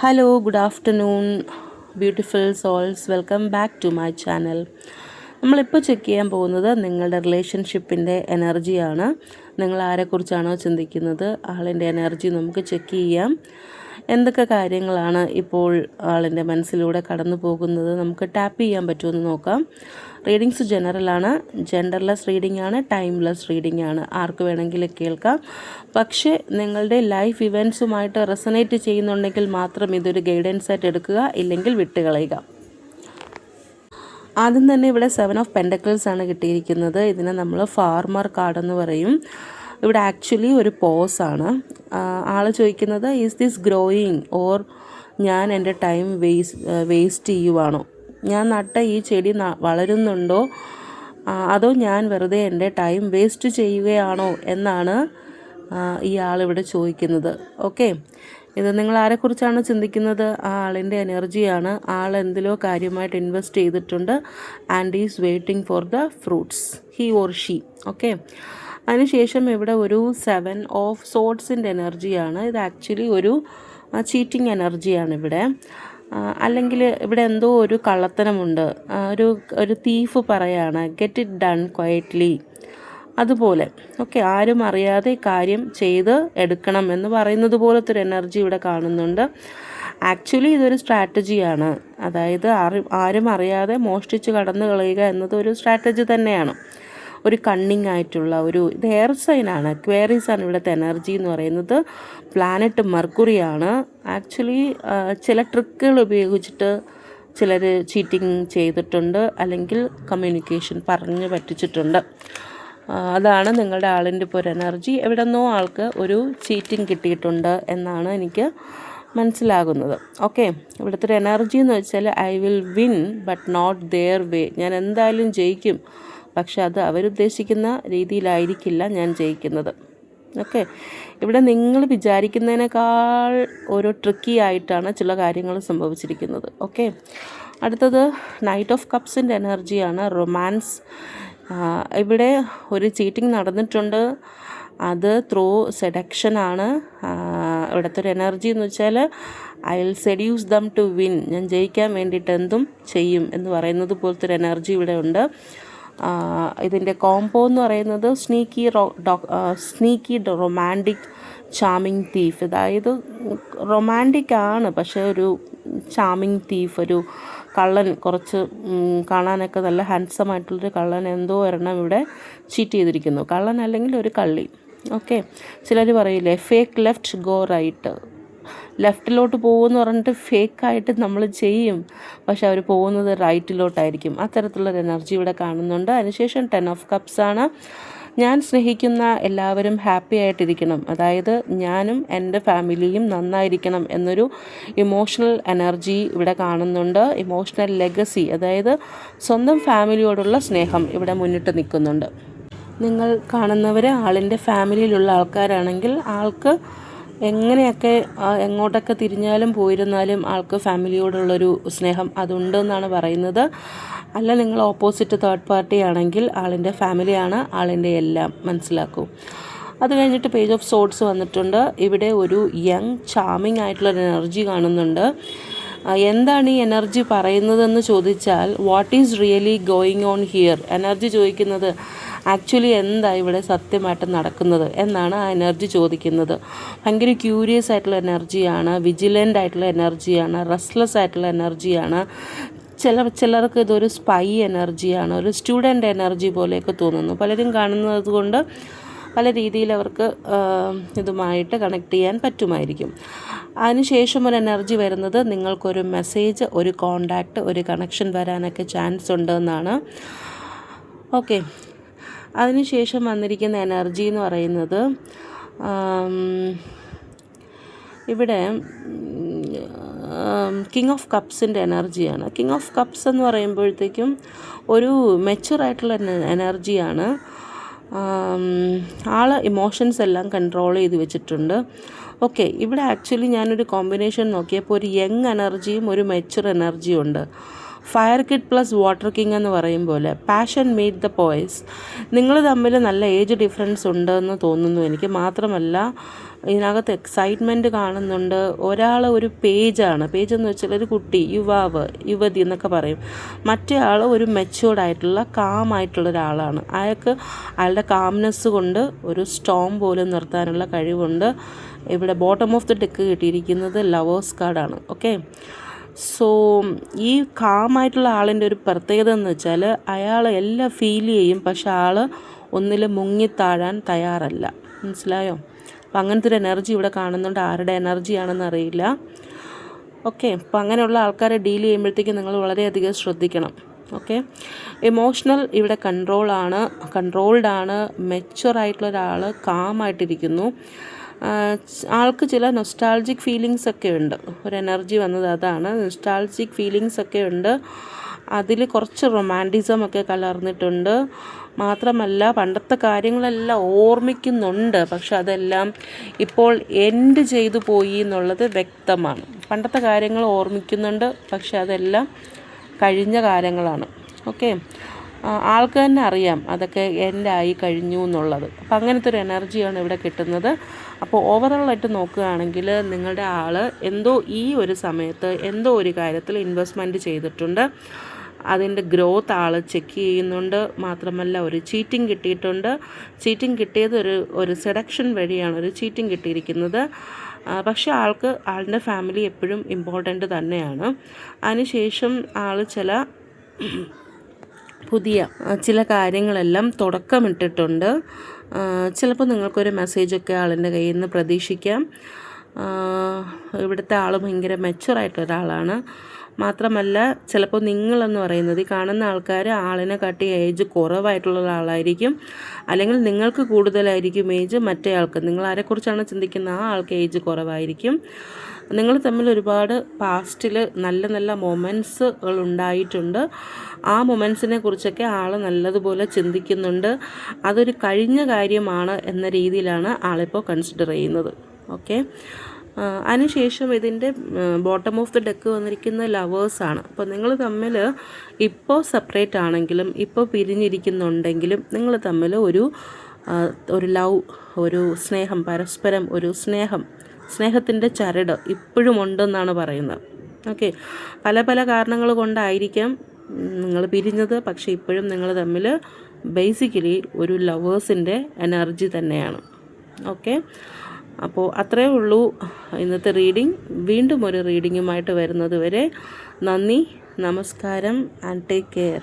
Hello, good afternoon beautiful souls. Welcome back to my channel. നമ്മളിപ്പോൾ check ചെയ്യാൻ പോകുന്നത് നിങ്ങളുടെ റിലേഷൻഷിപ്പിൻ്റെ എനർജിയാണ്. നിങ്ങൾ ആരെക്കുറിച്ചാണോ ചിന്തിക്കുന്നത് ആളിൻ്റെ എനർജി നമുക്ക് ചെക്ക് ചെയ്യാം. എന്തൊക്കെ കാര്യങ്ങളാണ് ഇപ്പോൾ ആളിൻ്റെ മനസ്സിലൂടെ കടന്നു പോകുന്നത് നമുക്ക് ടാപ്പ് ചെയ്യാൻ പറ്റുമെന്ന് നോക്കാം. റീഡിങ്സ് ജനറലാണ്, ജെൻഡർലെസ് റീഡിംഗ് ആണ്, ടൈംലെസ് റീഡിംഗ് ആണ്. ആർക്ക് വേണമെങ്കിലും കേൾക്കാം. പക്ഷേ നിങ്ങളുടെ ലൈഫ് ഇവൻറ്റ്സുമായിട്ട് റെസനേറ്റ് ചെയ്യുന്നുണ്ടെങ്കിൽ മാത്രം ഇതൊരു ഗൈഡൻസ് ആയിട്ട് എടുക്കുക, ഇല്ലെങ്കിൽ വിട്ടുകളയുക. ആദ്യം തന്നെ ഇവിടെ 7 ഓഫ് പെൻഡക്കിൾസ് ആണ് കിട്ടിയിരിക്കുന്നത്. ഇതിനെ നമ്മൾ ഫാർമർ കാർഡെന്ന് പറയും. ഇവിടെ ആക്ച്വലി ഒരു പോസാണ്. ആൾ ചോദിക്കുന്നത് ഈസ് ദിസ് ഗ്രോയിങ് ഓർ ഞാൻ എൻ്റെ ടൈം വേസ്റ്റ് ചെയ്യുവാണോ, ഞാൻ നട്ട ഈ ചെടി വളരുന്നുണ്ടോ, അതോ ഞാൻ വെറുതെ എൻ്റെ ടൈം വേസ്റ്റ് ചെയ്യുകയാണോ എന്നാണ് ഈ ആളിവിടെ ചോദിക്കുന്നത്. ഓക്കെ, ഇത് നിങ്ങൾ ആരെക്കുറിച്ചാണ് ചിന്തിക്കുന്നത് ആ ആളിൻ്റെ എനർജിയാണ്. ആൾ എന്തിലോ കാര്യമായിട്ട് ഇൻവെസ്റ്റ് ചെയ്തിട്ടുണ്ട് and is waiting for the fruits, he or she. Okay, അതിനുശേഷം ഇവിടെ ഒരു 7 ഓഫ് സോഡ്സിൻ്റെ എനർജിയാണ്. ഇത് ആക്ച്വലി ഒരു ചീറ്റിംഗ് എനർജിയാണ് ഇവിടെ. അല്ലെങ്കിൽ ഇവിടെ എന്തോ ഒരു കള്ളത്തനമുണ്ട്, ഒരു തീഫ് പറയാണ് ഗെറ്റ് ഇറ്റ് ഡൺ ക്വയറ്റ്ലി, അതുപോലെ. ഓക്കെ, ആരും അറിയാതെ കാര്യം ചെയ്ത് എടുക്കണം എന്ന് പറയുന്നത് പോലത്തെ ഒരു എനർജി ഇവിടെ കാണുന്നുണ്ട്. ആക്ച്വലി ഇതൊരു സ്ട്രാറ്റജിയാണ്. അതായത് ആരും അറിയാതെ മോഷ്ടിച്ച് കടന്നു കളയുക എന്നത് ഒരു സ്ട്രാറ്റജി തന്നെയാണ്. ഒരു കണ്ണിങ് ആയിട്ടുള്ള ഇത് എയർ സൈനാണ്. ക്വേറീസ് ആണ് ഇവിടുത്തെ എനർജി എന്ന് പറയുന്നത്. പ്ലാനറ്റ് മെർക്കുറിയാണ്. ആക്ച്വലി ചില ട്രിക്കുകൾ ഉപയോഗിച്ചിട്ട് ചിലർ ചീറ്റിംഗ് ചെയ്തിട്ടുണ്ട്, അല്ലെങ്കിൽ കമ്മ്യൂണിക്കേഷൻ പറഞ്ഞ് പറ്റിച്ചിട്ടുണ്ട്. അതാണ് നിങ്ങളുടെ ആളിൻ്റെ ഇപ്പോൾ ഒരു എനർജി. എവിടെ നിന്നോ ആൾക്ക് ഒരു ചീറ്റിംഗ് കിട്ടിയിട്ടുണ്ട് എന്നാണ് എനിക്ക് മനസ്സിലാകുന്നത്. ഓക്കെ, ഇവിടുത്തെ ഒരു എനർജി എന്ന് വെച്ചാൽ I will win but not their way, ഞാൻ എന്തായാലും ജയിക്കും, പക്ഷെ അത് അവരുദ്ദേശിക്കുന്ന രീതിയിലായിരിക്കില്ല ഞാൻ ജയിക്കുന്നത്. ഓക്കെ, ഇവിടെ നിങ്ങൾ വിചാരിക്കുന്നതിനേക്കാൾ ഒരു ട്രിക്കി ആയിട്ടാണ് ചില കാര്യങ്ങൾ സംഭവിച്ചിരിക്കുന്നത്. ഓക്കെ, അടുത്തത് നൈറ്റ് ഓഫ് കപ്സിൻ്റെ എനർജിയാണ്, റൊമാൻസ്. ഇവിടെ ഒരു ചീറ്റിംഗ് നടന്നിട്ടുണ്ട്, അത് ത്രൂ സെഡക്ഷനാണ്. ഇവിടുത്തെ ഒരു എനർജി എന്ന് വെച്ചാൽ I will seduce them to win, ഞാൻ ജയിക്കാൻ വേണ്ടിയിട്ട് എന്തും ചെയ്യും എന്ന് പറയുന്നത് പോലത്തെ ഒരു എനർജി ഇവിടെ ഉണ്ട്. ഇതിൻ്റെ കോംബോ എന്ന് പറയുന്നത് സ്നീക്കി റൊമാൻറ്റിക് ചാമിങ് തീഫ്. അതായത് റൊമാൻറ്റിക് ആണ്, പക്ഷേ ഒരു ചാമിങ് തീഫ്, ഒരു കള്ളൻ, കുറച്ച് കാണാനൊക്കെ നല്ല ഹാൻസം ആയിട്ടുള്ളൊരു കള്ളൻ എന്തോ ഒരെണ്ണം ഇവിടെ ചീറ്റ് ചെയ്തിരിക്കുന്നു. കള്ളൻ അല്ലെങ്കിൽ ഒരു കള്ളി. ഓക്കെ, ചിലർ പറയില്ലേ ഫേക്ക് ലെഫ്റ്റ് ഗോ റൈറ്റ്, ലെഫ്റ്റിലോട്ട് പോകുമെന്ന് പറഞ്ഞിട്ട് ഫേക്കായിട്ട് നമ്മൾ ചെയ്യും, പക്ഷെ അവർ പോകുന്നത് റൈറ്റിലോട്ടായിരിക്കും. അത്തരത്തിലുള്ളൊരു എനർജി ഇവിടെ കാണുന്നുണ്ട്. അതിനുശേഷം 10 ഓഫ് കപ്സ് ആണ്. ഞാൻ സ്നേഹിക്കുന്ന എല്ലാവരും ഹാപ്പി ആയിട്ടിരിക്കണം, അതായത് ഞാനും എൻ്റെ ഫാമിലിയും നന്നായിരിക്കണം എന്നൊരു ഇമോഷണൽ എനർജി ഇവിടെ കാണുന്നുണ്ട്. ഇമോഷണൽ ലെഗസി, അതായത് സ്വന്തം ഫാമിലിയോടുള്ള സ്നേഹം ഇവിടെ മുന്നിട്ട് നിൽക്കുന്നുണ്ട്. നിങ്ങൾ കാണുന്നവർ ആളിൻ്റെ ഫാമിലിയിലുള്ള ആൾക്കാരാണെങ്കിൽ ആൾക്ക് എങ്ങനെയൊക്കെ എങ്ങോട്ടൊക്കെ തിരിഞ്ഞാലും പോയിരുന്നാലും ആൾക്ക് ഫാമിലിയോടുള്ളൊരു സ്നേഹം അതുണ്ടെന്നാണ് പറയുന്നത്. അല്ല, നിങ്ങൾ ഓപ്പോസിറ്റ് തേർഡ് പാർട്ടി ആണെങ്കിൽ ആളിൻ്റെ ഫാമിലിയാണ് ആളിൻ്റെ എല്ലാം, മനസ്സിലാക്കൂ. അത് കഴിഞ്ഞിട്ട് പേജ് ഓഫ് സോഡ്സ് വന്നിട്ടുണ്ട്. ഇവിടെ ഒരു യങ് ചാമിങ് ആയിട്ടുള്ളൊരു എനർജി കാണുന്നുണ്ട്. എന്താണ് ഈ എനർജി പറയുന്നതെന്ന് ചോദിച്ചാൽ what is really going on here, energy ചോദിക്കുന്നത് ആക്ച്വലി എന്താ ഇവിടെ സത്യമായിട്ട് നടക്കുന്നത് എന്നാണ് ആ എനർജി ചോദിക്കുന്നത്. ഭയങ്കര ക്യൂരിയസ് ആയിട്ടുള്ള എനർജിയാണ്, വിജിലൻ്റ് ആയിട്ടുള്ള എനർജിയാണ്, റെസ്റ്റ്ലെസ് ആയിട്ടുള്ള എനർജിയാണ്. ചിലർക്ക് ഇതൊരു സ്പൈ എനർജിയാണ്, ഒരു സ്റ്റുഡൻ്റ് എനർജി പോലെയൊക്കെ തോന്നുന്നു. പലരും കാണുന്നത് കൊണ്ട് പല രീതിയിൽ അവർക്ക് ഇതുമായിട്ട് കണക്ട് ചെയ്യാൻ പറ്റുമായിരിക്കും. അതിനുശേഷം ഒരു എനർജി വരുന്നത് നിങ്ങൾക്കൊരു മെസ്സേജ്, ഒരു കോണ്ടാക്റ്റ്, ഒരു കണക്ഷൻ വരാനൊക്കെ ചാൻസ് ഉണ്ടെന്നാണ്. ഓക്കെ, അതിനുശേഷം വന്നിരിക്കുന്ന എനർജി എന്ന് പറയുന്നത് ഇവിടെ കിങ് ഓഫ് കപ്സിൻ്റെ എനർജിയാണ്. കിങ് ഓഫ് കപ്സ് എന്ന് പറയുമ്പോഴത്തേക്കും ഒരു മെച്യൂറായിട്ടുള്ള എനർജിയാണ്. ആൾ ഇമോഷൻസ് എല്ലാം കൺട്രോൾ ചെയ്ത് വെച്ചിട്ടുണ്ട്. ഓക്കെ, ഇവിടെ ആക്ച്വലി ഞാനൊരു കോമ്പിനേഷൻ നോക്കിയപ്പോൾ ഒരു യങ് എനർജിയും ഒരു മെച്യൂർ എനർജിയും ഉണ്ട്. Fire kid plus water king എന്ന് പറയും പോലെ പാഷൻ മെയ്ഡ് ദ പോയ്സ്. നിങ്ങൾ തമ്മിൽ നല്ല ഏജ് ഡിഫറൻസ് ഉണ്ടെന്ന് തോന്നുന്നു എനിക്ക്. മാത്രമല്ല ഇതിനകത്ത് എക്സൈറ്റ്മെൻറ്റ് കാണുന്നുണ്ട്. ഒരാൾ ഒരു പേജാണ്, പേജെന്ന് വെച്ചാൽ ഒരു കുട്ടി, യുവാവ്, യുവതി എന്നൊക്കെ പറയും. മറ്റേ ആൾ ഒരു മെച്യൂർഡ് ആയിട്ടുള്ള കാമായിട്ടുള്ള ഒരാളാണ്. അയാളുടെ കാംനെസ് കൊണ്ട് ഒരു സ്റ്റോം പോലും നിർത്താനുള്ള കഴിവുണ്ട്. ഇവിടെ ബോട്ടം ഓഫ് ദി ഡെക്ക് കിട്ടിയിരിക്കുന്നത് ലവേഴ്സ് കാർഡാണ്. ഓക്കെ, സോ ഈ കാമായിട്ടുള്ള ആളിൻ്റെ ഒരു പ്രത്യേകത എന്ന് വെച്ചാൽ അയാൾ എല്ലാം ഫീൽ ചെയ്യും, പക്ഷെ ആൾ ഒന്നിൽ മുങ്ങിത്താഴാൻ തയ്യാറല്ല. മനസ്സിലായോ? അപ്പം അങ്ങനത്തെ ഒരു എനർജി ഇവിടെ കാണുന്നുണ്ട്. ആരുടെ എനർജിയാണെന്ന് അറിയില്ല. ഓക്കെ, അപ്പം അങ്ങനെയുള്ള ആൾക്കാരെ ഡീൽ ചെയ്യുമ്പോഴത്തേക്കും നിങ്ങൾ വളരെയധികം ശ്രദ്ധിക്കണം. ഓക്കെ, ഇമോഷണൽ ഇവിടെ കൺട്രോൾഡാണ്. മെച്യൂറായിട്ടുള്ള ഒരാൾ കാമായിട്ടിരിക്കുന്നു. ആൾക്ക് ചില നൊസ്റ്റാൾജിക് ഫീലിങ്സ് ഒക്കെ ഉണ്ട്. ഒരു എനർജി വന്നത് അതാണ്. നൊസ്റ്റാൾജിക് ഫീലിങ്സ് ഒക്കെ ഉണ്ട്. അതിൽ കുറച്ച് റൊമാൻറ്റിസം ഒക്കെ കലർന്നിട്ടുണ്ട്. മാത്രമല്ല പണ്ടത്തെ കാര്യങ്ങളെല്ലാം ഓർമ്മിക്കുന്നുണ്ട്, പക്ഷെ അതെല്ലാം ഇപ്പോൾ എൻഡ് ചെയ്തു പോയി എന്നുള്ളത് വ്യക്തമാണ്. പണ്ടത്തെ കാര്യങ്ങൾ ഓർമ്മിക്കുന്നുണ്ട്, പക്ഷെ അതെല്ലാം കഴിഞ്ഞ കാലങ്ങളാണ്. ഓക്കെ, ആൾക്ക് തന്നെ അറിയാം അതൊക്കെ എൻഡായി കഴിഞ്ഞു എന്നുള്ളത്. അപ്പം അങ്ങനത്തെ ഒരു എനർജിയാണ് ഇവിടെ കിട്ടുന്നത്. അപ്പോൾ ഓവറോളായിട്ട് നോക്കുകയാണെങ്കിൽ നിങ്ങളുടെ ആൾ എന്തോ ഈ ഒരു സമയത്ത് എന്തോ ഒരു കാര്യത്തിൽ ഇൻവെസ്റ്റ്മെൻറ്റ് ചെയ്തിട്ടുണ്ട്. അതിൻ്റെ ഗ്രോത്ത് ആൾ ചെക്ക് ചെയ്യുന്നുണ്ട്. മാത്രമല്ല ഒരു ചീറ്റിംഗ് കിട്ടിയിട്ടുണ്ട്. ചീറ്റിംഗ് കിട്ടിയത് ഒരു സെഡക്ഷൻ വഴിയാണ് ഒരു ചീറ്റിംഗ് കിട്ടിയിരിക്കുന്നത്. പക്ഷേ ആളുടെ ഫാമിലി എപ്പോഴും ഇമ്പോർട്ടൻ്റ് തന്നെയാണ്. അതിനുശേഷം ആൾ പുതിയ ചില കാര്യങ്ങളെല്ലാം തുടക്കമിട്ടിട്ടുണ്ട്. ചിലപ്പോൾ നിങ്ങൾക്കൊരു മെസ്സേജൊക്കെ ആളിൻ്റെ കയ്യിൽ നിന്ന് പ്രതീക്ഷിക്കാം. ഇവിടുത്തെ ആൾ ഭയങ്കര മെച്യൂറായിട്ടുള്ള ഒരാളാണ്. മാത്രമല്ല ചിലപ്പോൾ നിങ്ങളെന്ന് പറയുന്നത് ഈ കാണുന്ന ആൾക്കാർ ആളിനെ കാട്ടി ഏജ് കുറവായിട്ടുള്ള ഒരാളായിരിക്കും, അല്ലെങ്കിൽ നിങ്ങൾക്ക് കൂടുതലായിരിക്കും ഏജ് മറ്റേ ആൾക്ക്. നിങ്ങൾ ആരെക്കുറിച്ചാണ് ചിന്തിക്കുന്നത് ആ ആൾക്ക് ഏജ് കുറവായിരിക്കും. നിങ്ങൾ തമ്മിൽ ഒരുപാട് പാസ്റ്റിൽ നല്ല നല്ല മൊമെൻറ്റ്സുകൾ ഉണ്ടായിട്ടുണ്ട്. ആ മൊമെൻറ്റ്സിനെ കുറിച്ചൊക്കെ ആൾ നല്ലതുപോലെ ചിന്തിക്കുന്നുണ്ട്. അതൊരു കഴിഞ്ഞ കാര്യമാണ് എന്ന രീതിയിലാണ് ആളിപ്പോൾ കൺസിഡർ ചെയ്യുന്നത്. ഓക്കെ, അതിനുശേഷം ഇതിൻ്റെ ബോട്ടം ഓഫ് ദി ഡെക്ക് വന്നിരിക്കുന്ന ലവേഴ്സാണ്. അപ്പോൾ നിങ്ങൾ തമ്മിൽ ഇപ്പോൾ സെപ്പറേറ്റ് ആണെങ്കിലും ഇപ്പോൾ പിരിഞ്ഞിരിക്കുന്നുണ്ടെങ്കിലും നിങ്ങൾ തമ്മിൽ ഒരു ലവ്, ഒരു സ്നേഹം, പരസ്പരം ഒരു സ്നേഹത്തിൻ്റെ ചരട് ഇപ്പോഴും ഉണ്ടെന്നാണ് പറയുന്നത്. ഓക്കെ, പല പല കാരണങ്ങൾ കൊണ്ടായിരിക്കാം നിങ്ങൾ പിരിഞ്ഞത്, പക്ഷേ ഇപ്പോഴും നിങ്ങൾ തമ്മിൽ ബേസിക്കലി ഒരു ലവേഴ്സിൻ്റെ എനർജി തന്നെയാണ്. ഓക്കെ, അപ്പോൾ അത്രയേ ഉള്ളൂ ഇന്നത്തെ റീഡിംഗ്. വീണ്ടും ഒരു റീഡിങ്ങുമായിട്ട് വരുന്നത് വരെ നന്ദി, നമസ്കാരം ആൻഡ് ടേക്ക് കെയർ.